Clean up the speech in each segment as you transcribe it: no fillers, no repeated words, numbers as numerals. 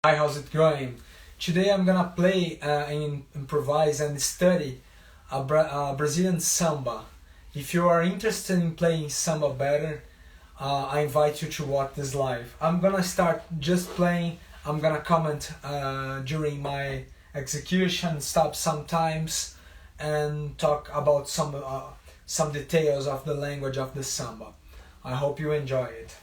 Hi, how's it going? Today I'm gonna play and improvise and study a Brazilian samba. If you are interested in playing samba better, I invite you to watch this live. I'm gonna start just playing. I'm gonna comment during my execution, stop sometimes, and talk about some details of the language of the samba. I hope you enjoy it.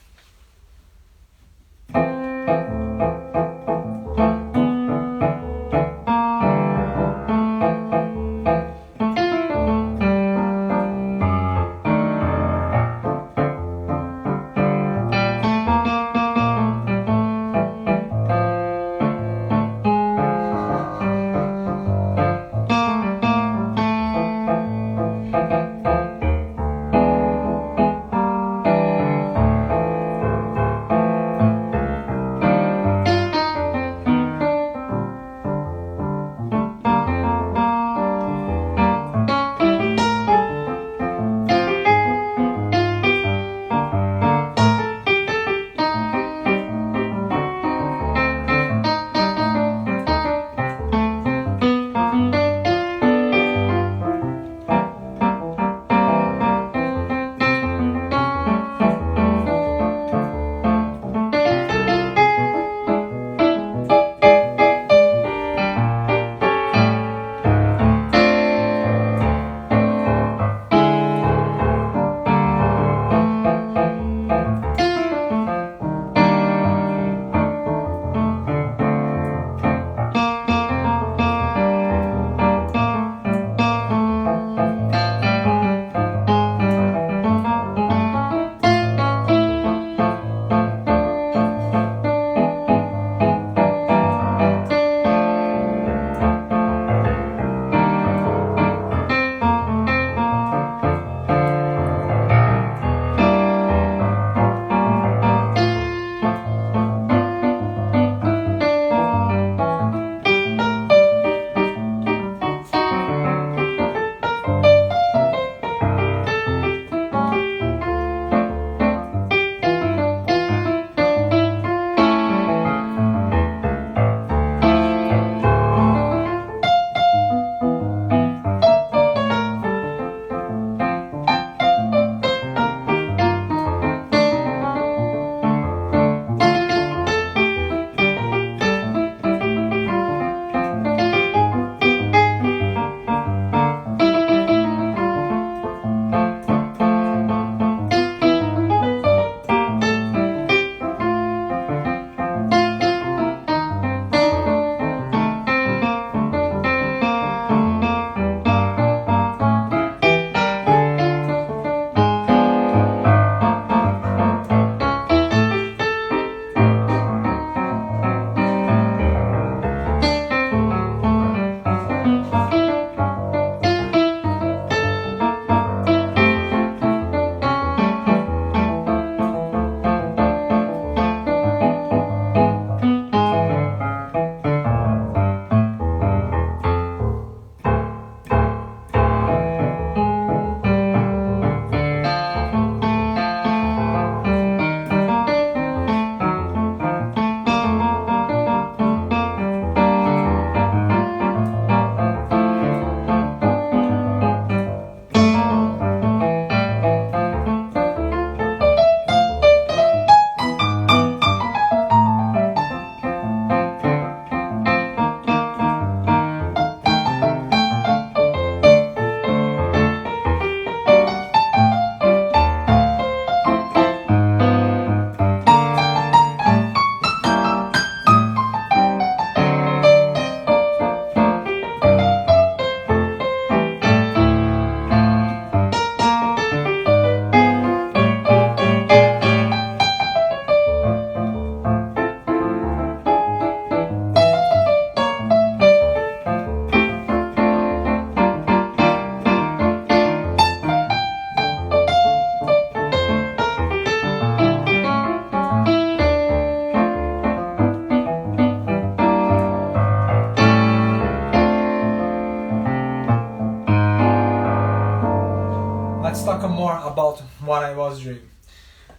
Let's talk more about what I was doing.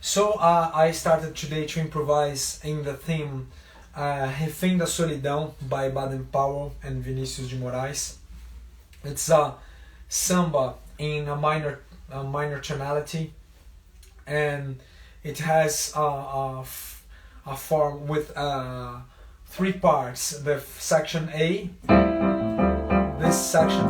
So I started today to improvise in the theme Refém da Solidão by Baden Powell and Vinícius de Moraes. It's a samba in a minor tonality, and it has a form with three parts. The section A, this section,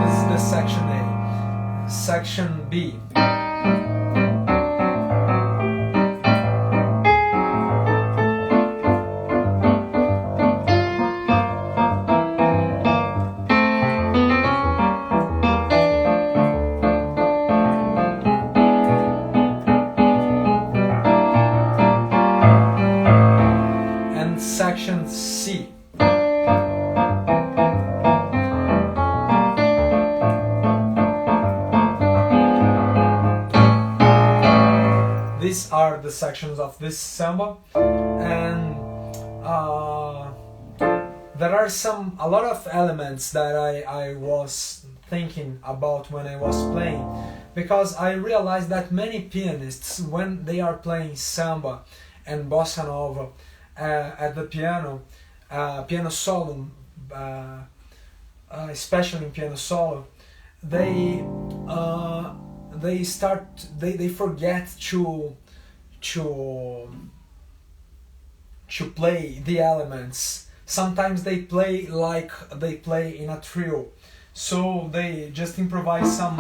this is the section A. Section B, and section C. These are the sections of this samba, and there are a lot of elements that I was thinking about when I was playing, because I realized that many pianists, when they are playing samba and bossa nova at the piano, piano solo, especially in piano solo, they forget to play the elements. Sometimes they play like they play in a trio, so they just improvise some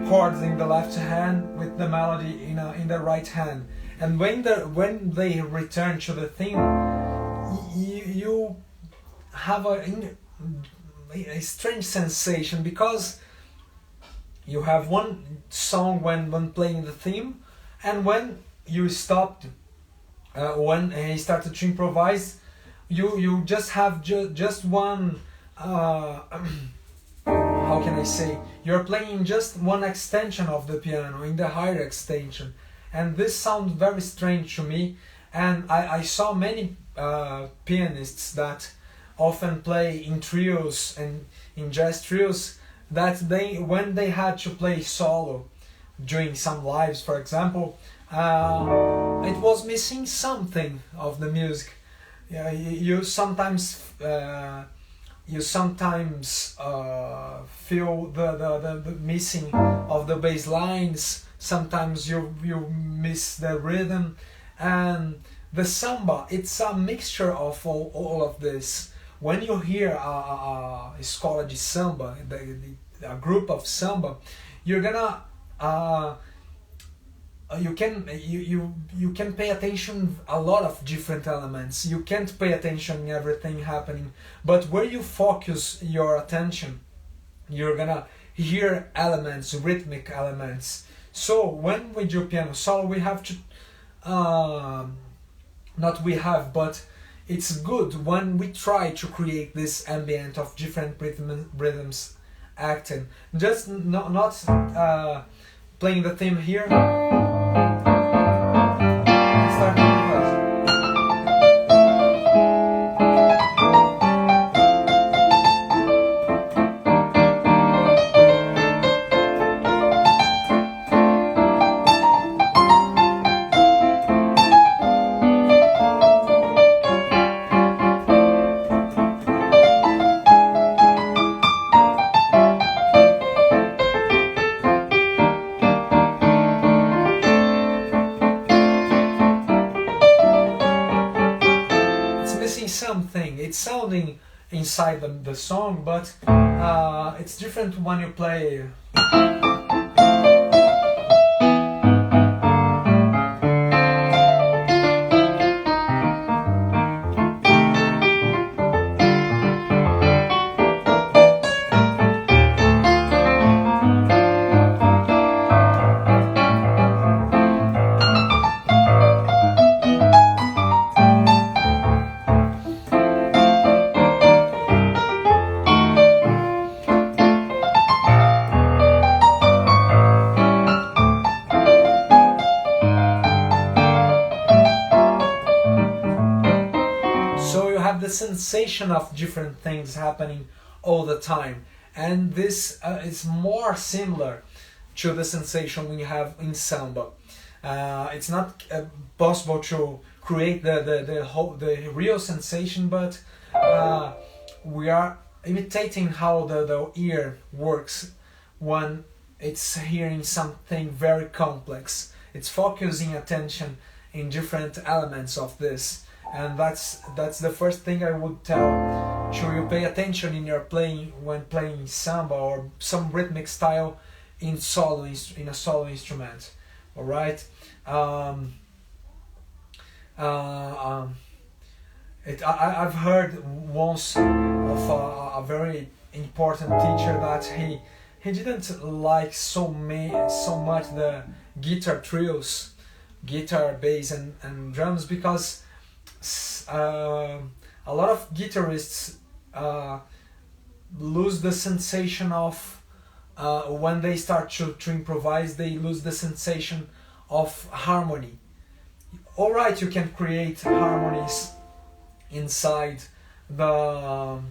chords in the left hand with the melody in the right hand. And when they return to the theme, you have a strange sensation, because you have one song when playing the theme, and when you stopped, when he started to improvise, you just have just one. How can I say? You're playing just one extension of the piano in the higher extension, and this sounds very strange to me. And I saw many pianists that often play in trios and in jazz trios, that when they had to play solo during some lives, for example, it was missing something of the music. You sometimes feel the missing of the bass lines. Sometimes you miss the rhythm, and the samba, it's a mixture of all of this. When you hear a escola de samba, a group of samba, you're gonna you can pay attention a lot of different elements. You can't pay attention in everything happening, but where you focus your attention, you're gonna hear elements, rhythmic elements. So when we do piano solo, we have to but it's good when we try to create this ambient of different rhythms acting. Just not playing the theme here. Start with us. Something. It's sounding inside the song, but it's different when you play. the sensation of different things happening all the time. And this is more similar to the sensation we have in samba. It's not possible to create the real sensation, but we are imitating how the ear works when it's hearing something very complex. It's focusing attention in different elements of this, and that's the first thing I would tell. Should you pay attention in your playing when playing samba or some rhythmic style in a solo instrument. All right. I've heard once of a very important teacher that he didn't like so much the guitar trios, guitar, bass, and drums, because a lot of guitarists lose the sensation of when they start to improvise, they lose the sensation of harmony. All right, you can create harmonies inside the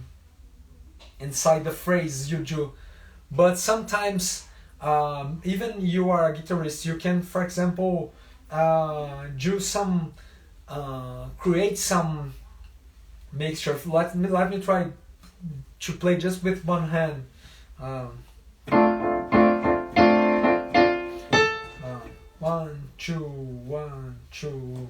phrase you do, but sometimes even you are a guitarist, you can, for example, do some create some mixture. Let me try to play just with one hand. One, two, 1, 2.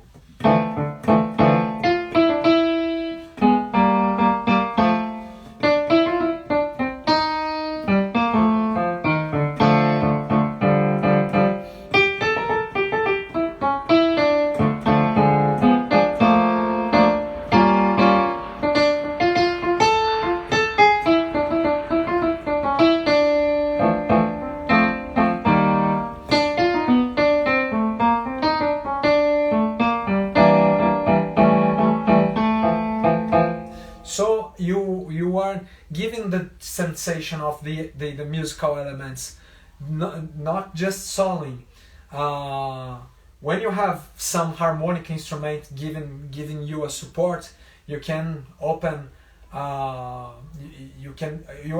So you are giving the sensation of the musical elements, not just soloing. When you have some harmonic instrument giving you a support, you can open. You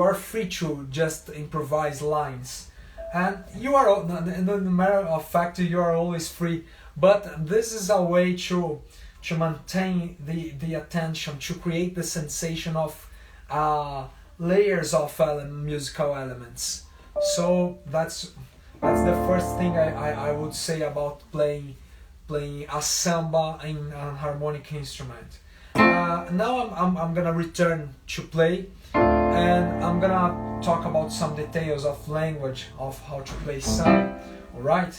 are free to just improvise lines, and you are, in the matter of fact, you are always free. But this is a way to maintain the attention, to create the sensation of layers of musical elements. So that's the first thing I would say about playing a samba in a harmonic instrument. Now I'm gonna return to play, and I'm gonna talk about some details of language of how to play samba. All right.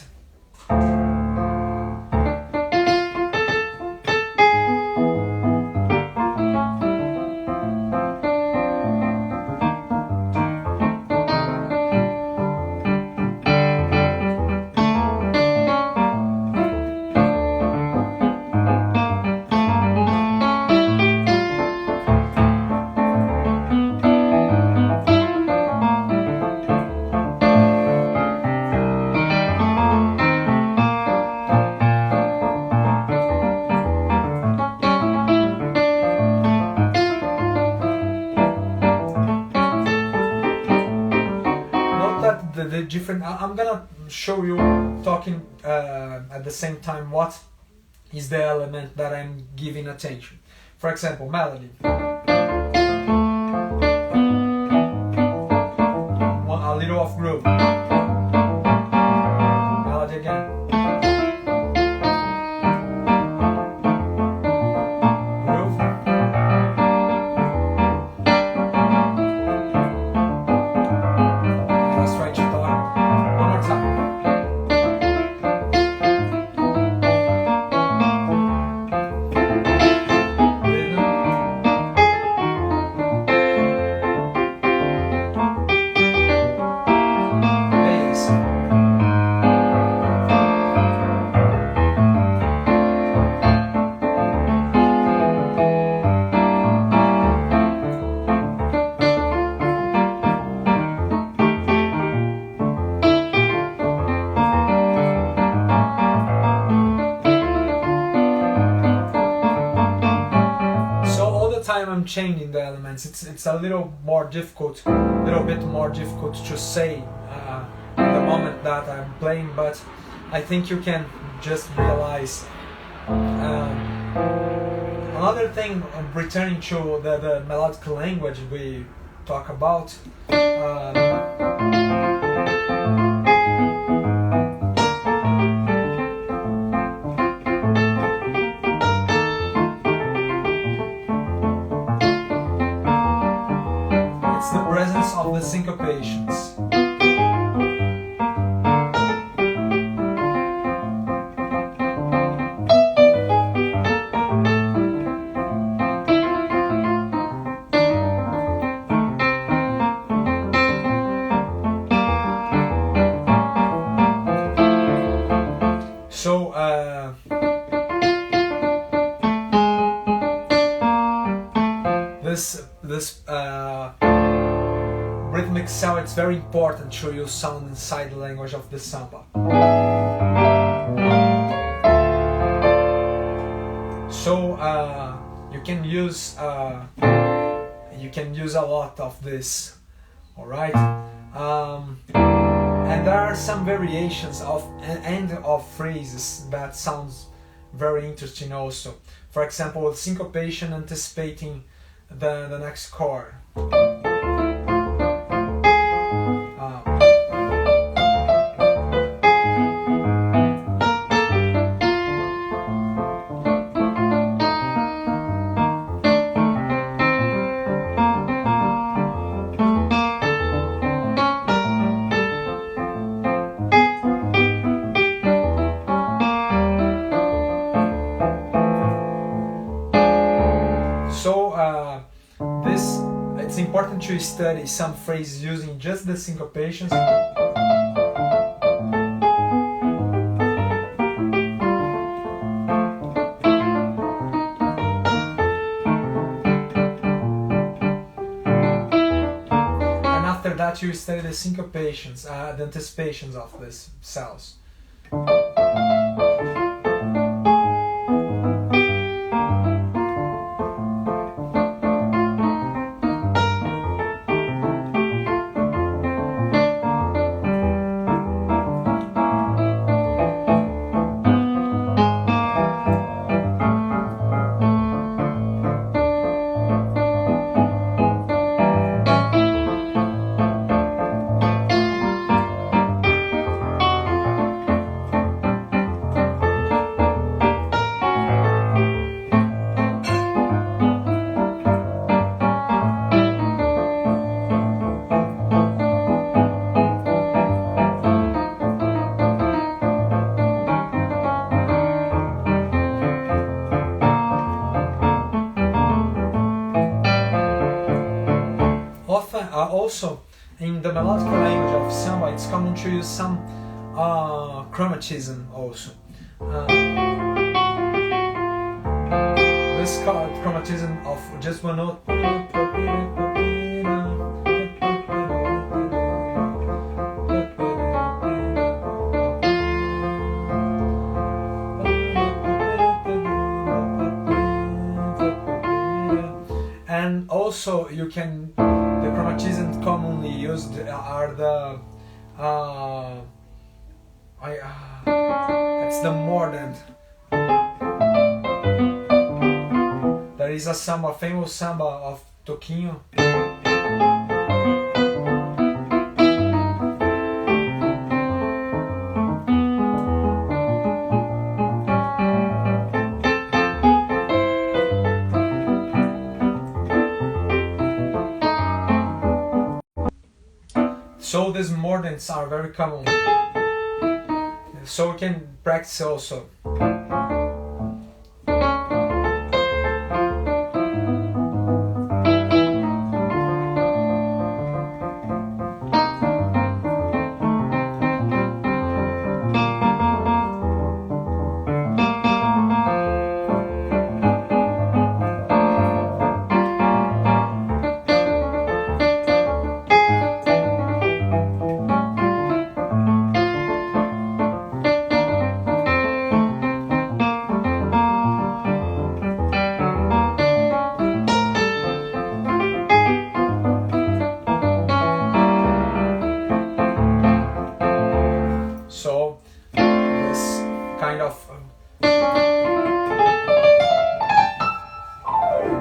The different. I'm gonna show you, talking at the same time, what is the element that I'm giving attention. For example, melody. A little of groove. Melody again. Groove. Let's try to talk one more time. Rhythm. I'm changing the elements. It's a little bit more difficult to say the moment that I'm playing, but I think you can just realize. Another thing, returning to the melodic language we talk about. It's the presence of the syncopations. So this rhythmic sound, it's very important to use sound inside the language of the samba. So you can use a lot of this, all right. And there are some variations of end of phrases that sounds very interesting also. For example, syncopation anticipating the next chord. It's important to study some phrases using just the syncopations. And after that you study the syncopations, the anticipations of these cells. Also, in the melodic language of samba, it's common to use some chromatism also. This chromatism of just one note. And also you can, the chromatisms commonly used are the it's the mordant. There is a samba, famous samba of Toquinho. So these mordants are very common. So we can practice also.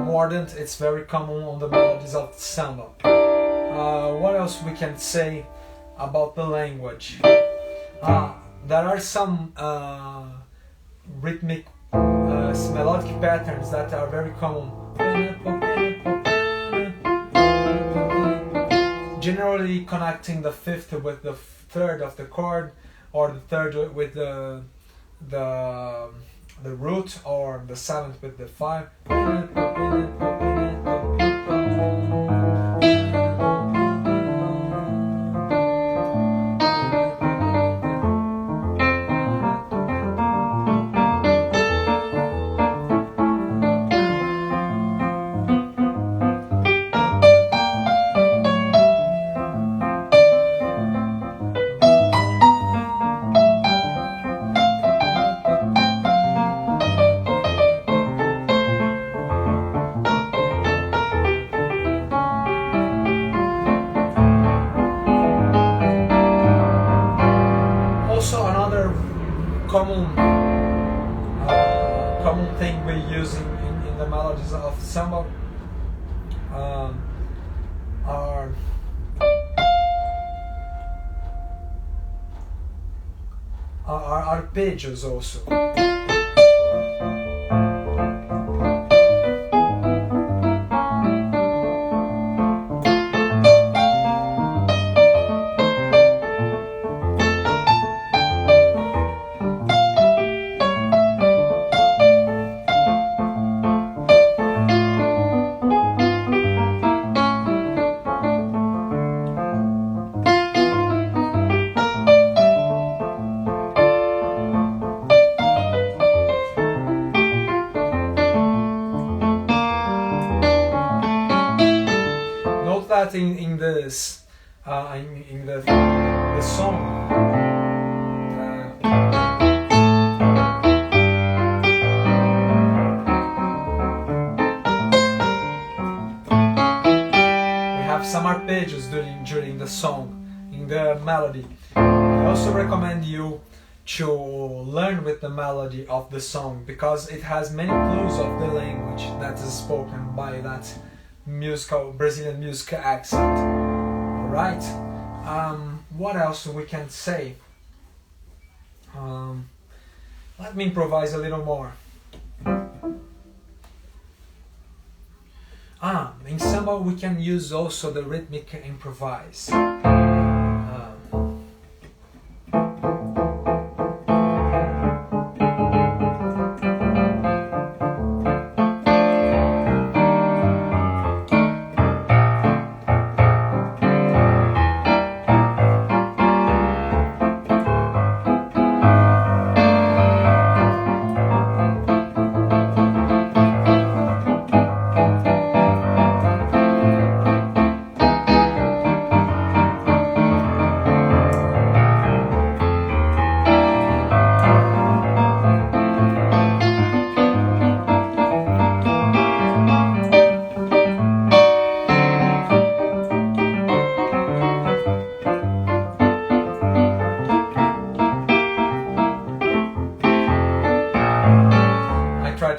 Mordant, it's very common on the melodies of samba. What else we can say about the language? There are some rhythmic melodic patterns that are very common. Generally connecting the fifth with the third of the chord, or the third with the root, or the seventh with the five. Common thing we use in the melodies of samba are arpeggios also. That in this in the song we have some arpeggios during the song in the melody. I also recommend you to learn with the melody of the song, because it has many clues of the language that is spoken by that Brazilian musical accent. Alright, what else we can say? Let me improvise a little more. In samba we can use also the rhythmic improvise.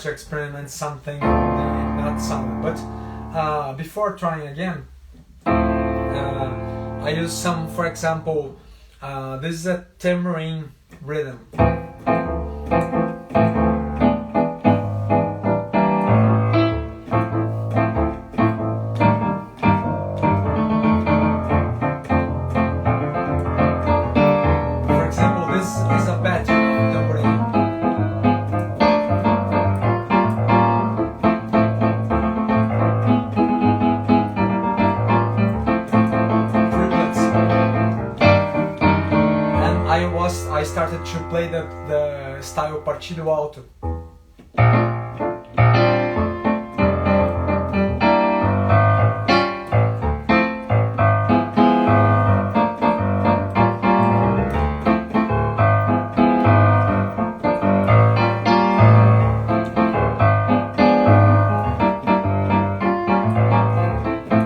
To experiment something not something, but before trying again, I use some, for example, this is a tambourine rhythm. For example, this is a pattern of tambourine. I started to play the style partido alto.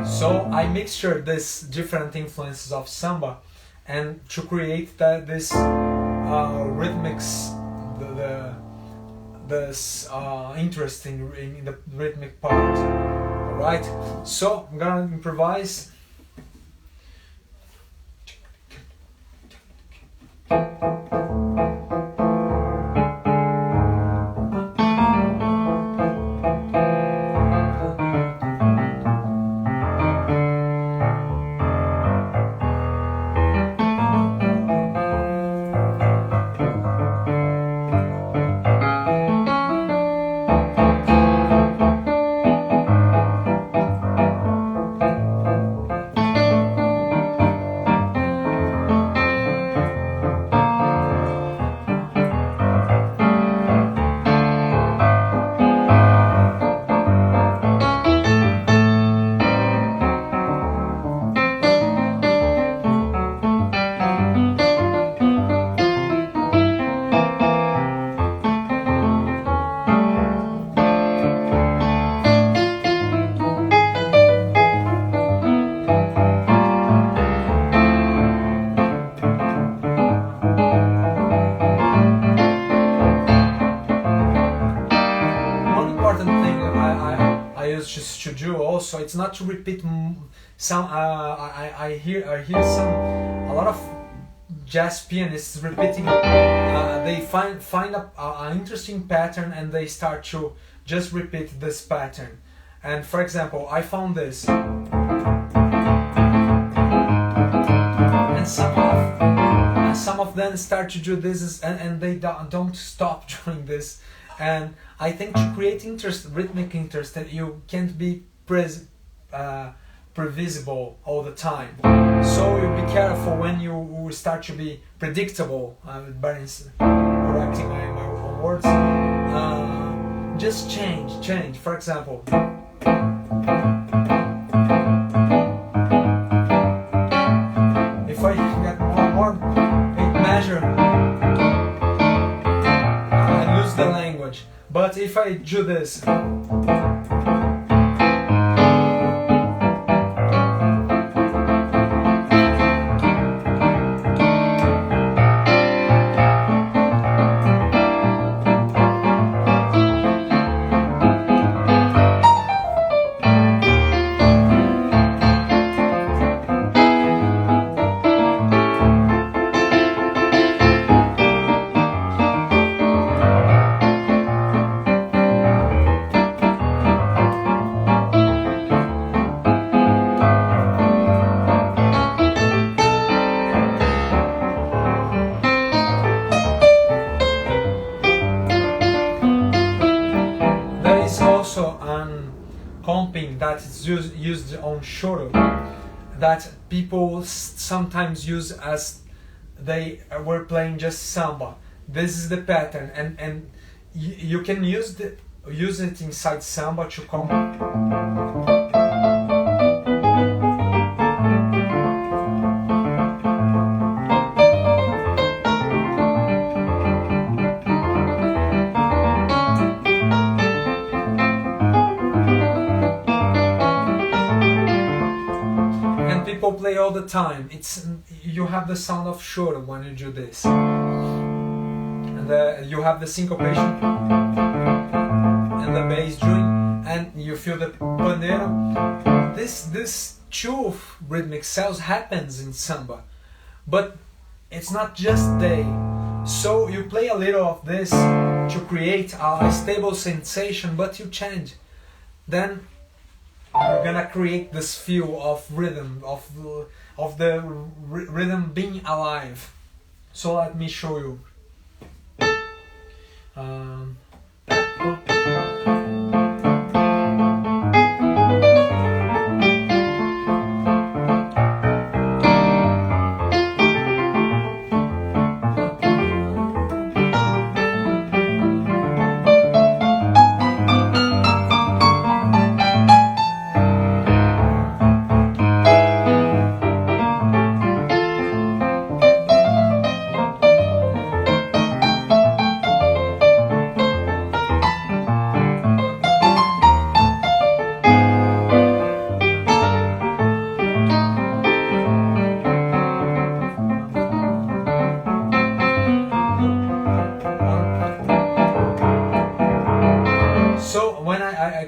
So I mixtured these different influences of samba and to create this rhythmics, this interest in the rhythmic part. Alright, so I'm gonna improvise. To do also, it's not to repeat some. I hear a lot of jazz pianists repeating. They find a interesting pattern and they start to just repeat this pattern. And for example, I found this, and some of them start to do this, and they don't stop doing this. And I think to create rhythmic interest, that you can't be previsible all the time. So you be careful when you start to be predictable. Correcting my own words. Just change. For example, if I get more measure, I lose the language. But if I do this, comping that is used on choro that people sometimes use as they were playing just samba. This is the pattern, and you can use it inside samba to comp. Play all the time. You have the sound of choro when you do this, and you have the syncopation and the bass drum, and you feel the pandeiro. This two rhythmic cells happens in samba, but it's not just they. So you play a little of this to create a stable sensation, but you change. Then you're gonna create this feel of rhythm, of the rhythm being alive. So let me show you.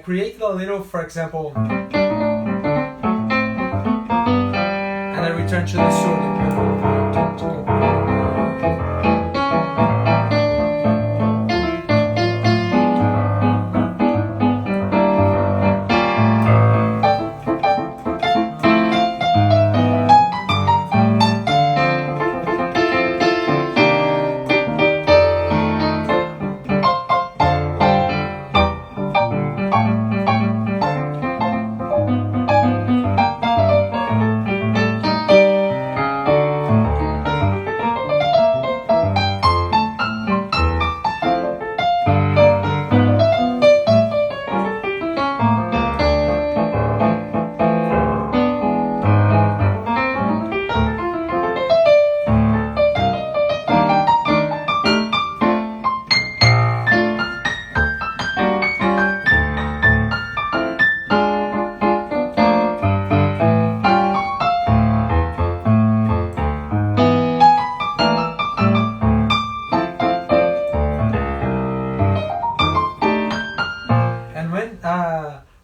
created a little, for example, and I return to the sword.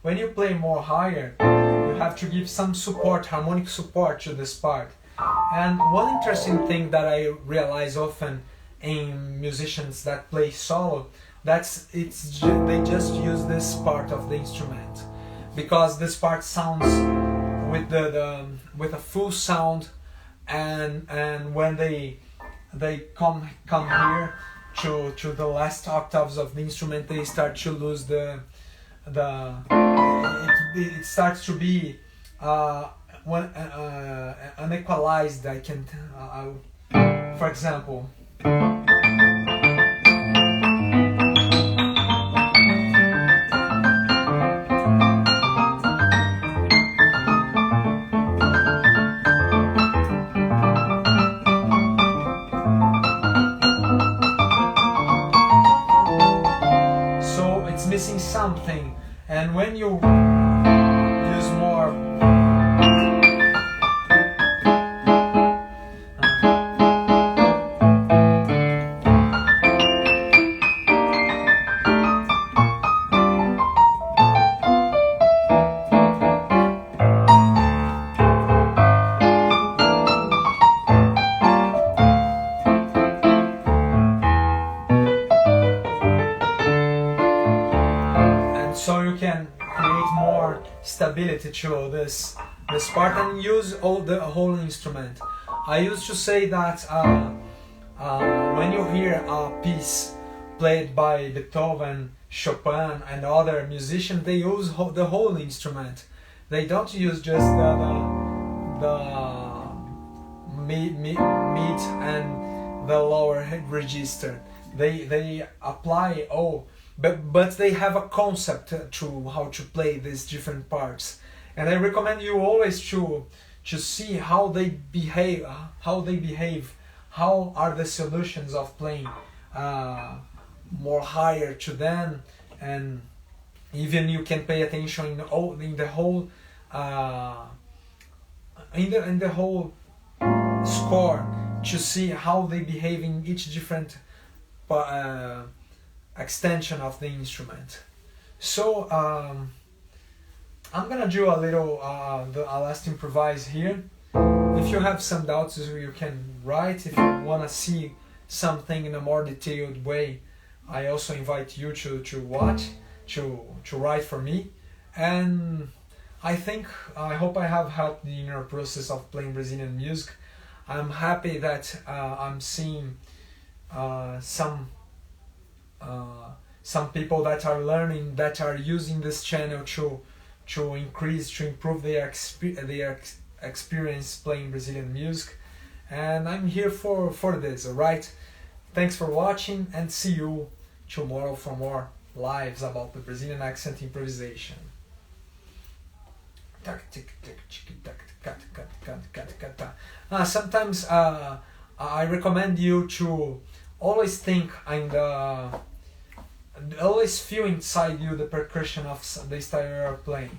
When you play more higher, you have to give some support, harmonic support to this part. And one interesting thing that I realize often in musicians that play solo, they just use this part of the instrument, because this part sounds with a full sound, and when they come here to the last octaves of the instrument, they start to lose it starts to be unequalized. For example, so it's missing something. And when you use more so you can create more stability to this part and use the whole instrument. I used to say that when you hear a piece played by Beethoven, Chopin, and other musicians, they use the whole instrument. They don't use just the mid and the lower register. They apply all. But they have a concept to how to play these different parts, and I recommend you always to see how they behave, how are the solutions of playing more higher to them, and even you can pay attention in the whole score to see how they behave in each different extension of the instrument. So I'm gonna do a little a last improvise here. If you have some doubts, you can write. If you wanna see something in a more detailed way, I also invite you to watch, to write for me. And I hope I have helped in your process of playing Brazilian music. I'm happy that I'm seeing some people that are learning, that are using this channel to improve their experience playing Brazilian music, and I'm here for this. Alright, thanks for watching, and see you tomorrow for more lives about the Brazilian accent improvisation. Sometimes I recommend you to always think always feel inside you the percussion of the style you are playing.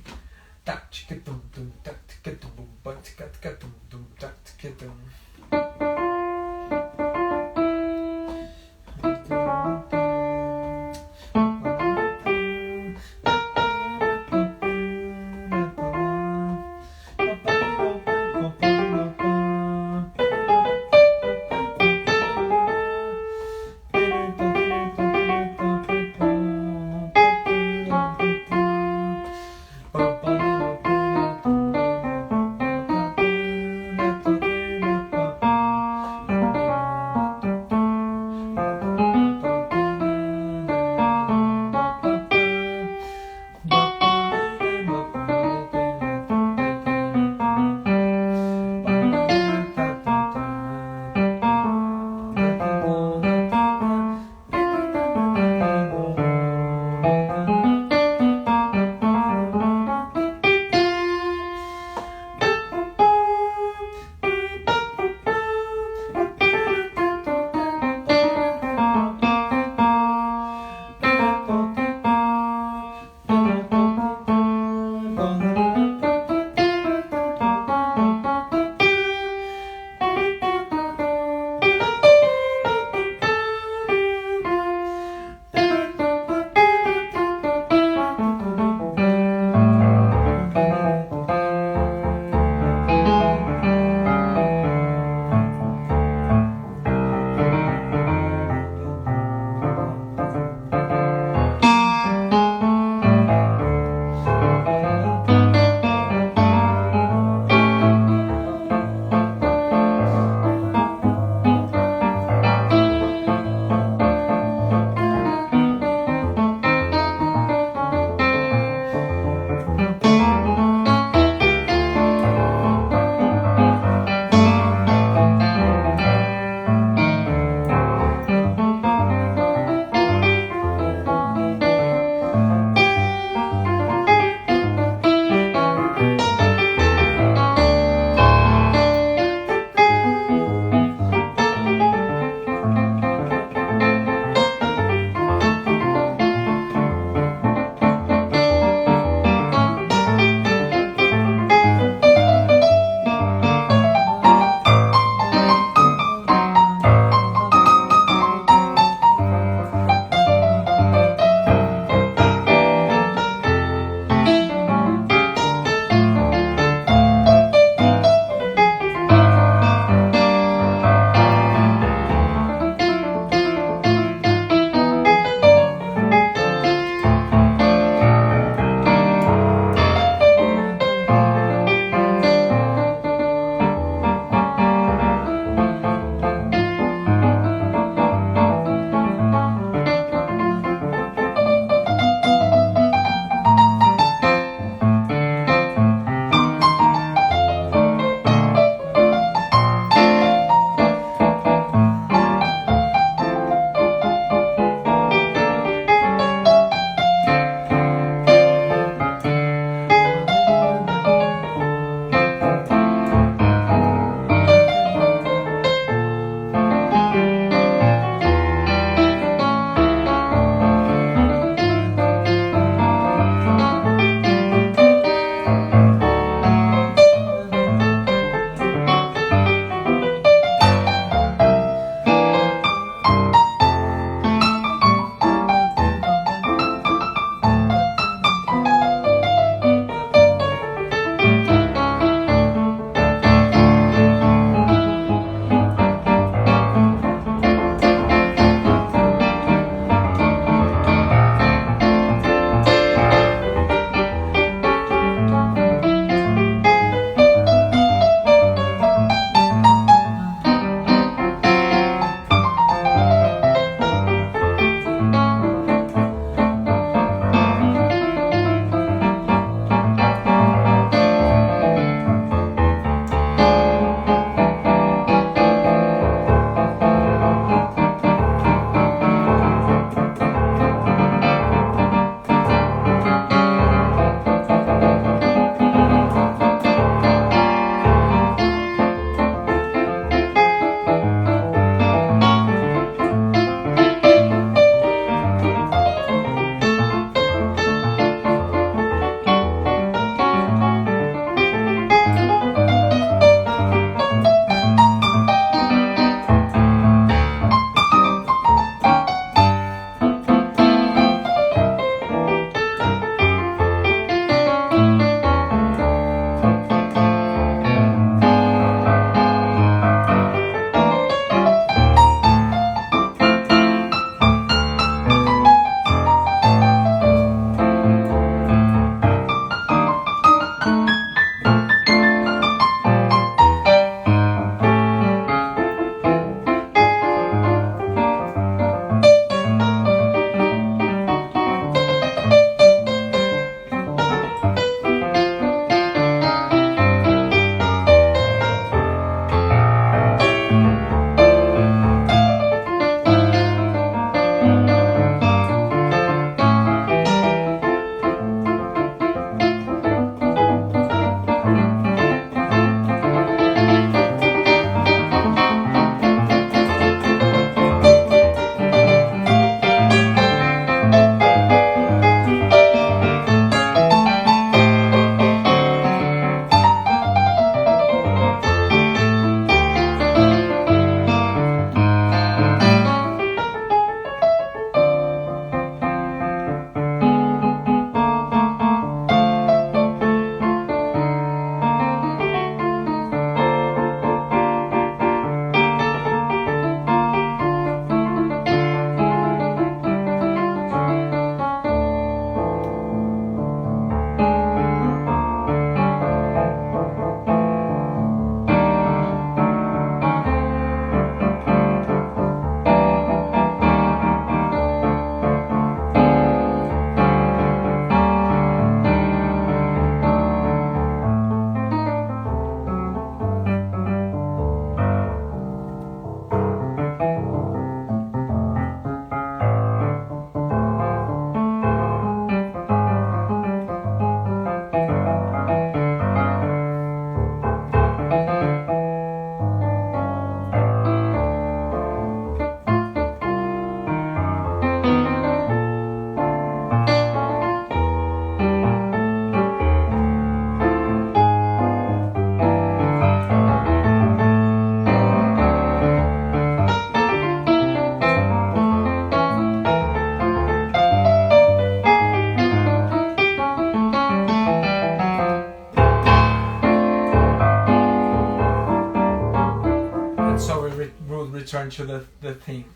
return to the theme.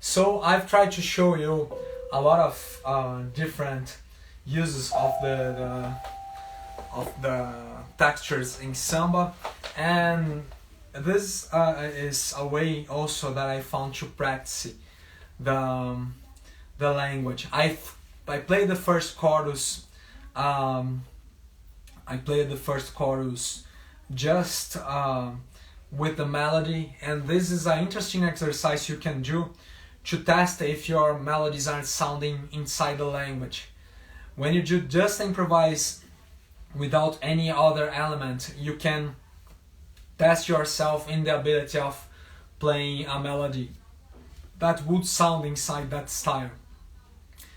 So I've tried to show you a lot of different uses of the textures in samba, and this is a way also that I found to practice the language. I played the first chorus. I played the first chorus just with the melody, and this is an interesting exercise you can do to test if your melodies aren't sounding inside the language. When you do just improvise without any other element, you can test yourself in the ability of playing a melody that would sound inside that style.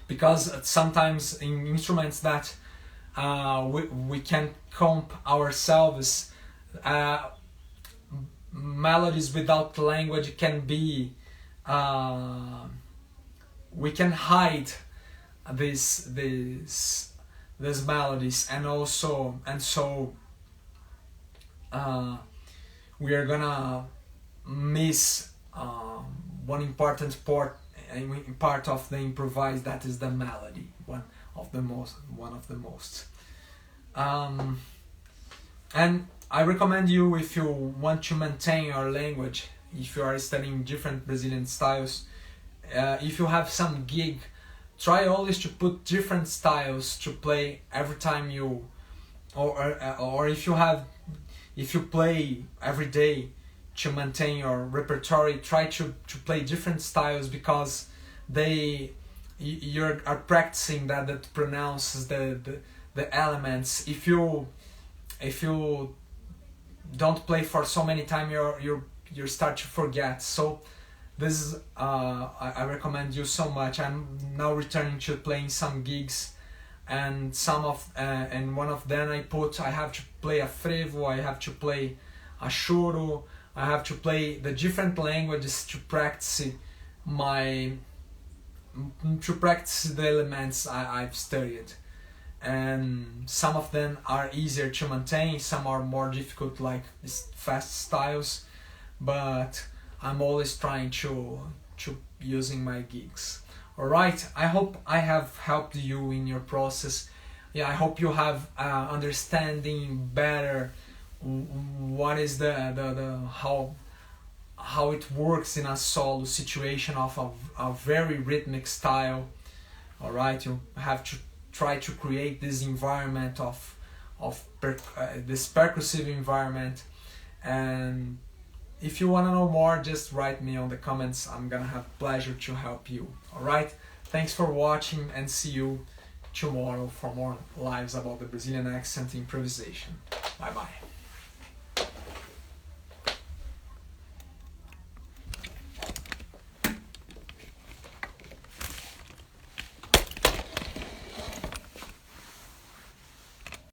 Because sometimes in instruments that we can comp ourselves, melodies without language can be, we can hide these melodies, and so we are gonna miss one important part of the improvise, that is the melody, one of the most. And I recommend you, if you want to maintain your language, if you are studying different Brazilian styles, if you have some gig, try always to put different styles to play every time you, or if you play every day to maintain your repertoire, try to play different styles, because you are practicing that pronounces the elements. If you don't play for so many times, you start to forget. So this is I recommend you so much. I'm now returning to playing some gigs, and and one of them I have to play a frevo, I have to play a choro, I have to play the different languages to practice the elements I've studied. And some of them are easier to maintain, some are more difficult, like these fast styles, but I'm always trying to using my gigs. Alright, I hope I have helped you in your process. Yeah, I hope you have understanding better what is the how it works in a solo situation of a very rhythmic style. Alright, you have to try to create this environment this percussive environment. And if you want to know more, just write me on the comments. I'm gonna have pleasure to help you. Alright, thanks for watching, and see you tomorrow for more lives about the Brazilian accent improvisation. Bye bye.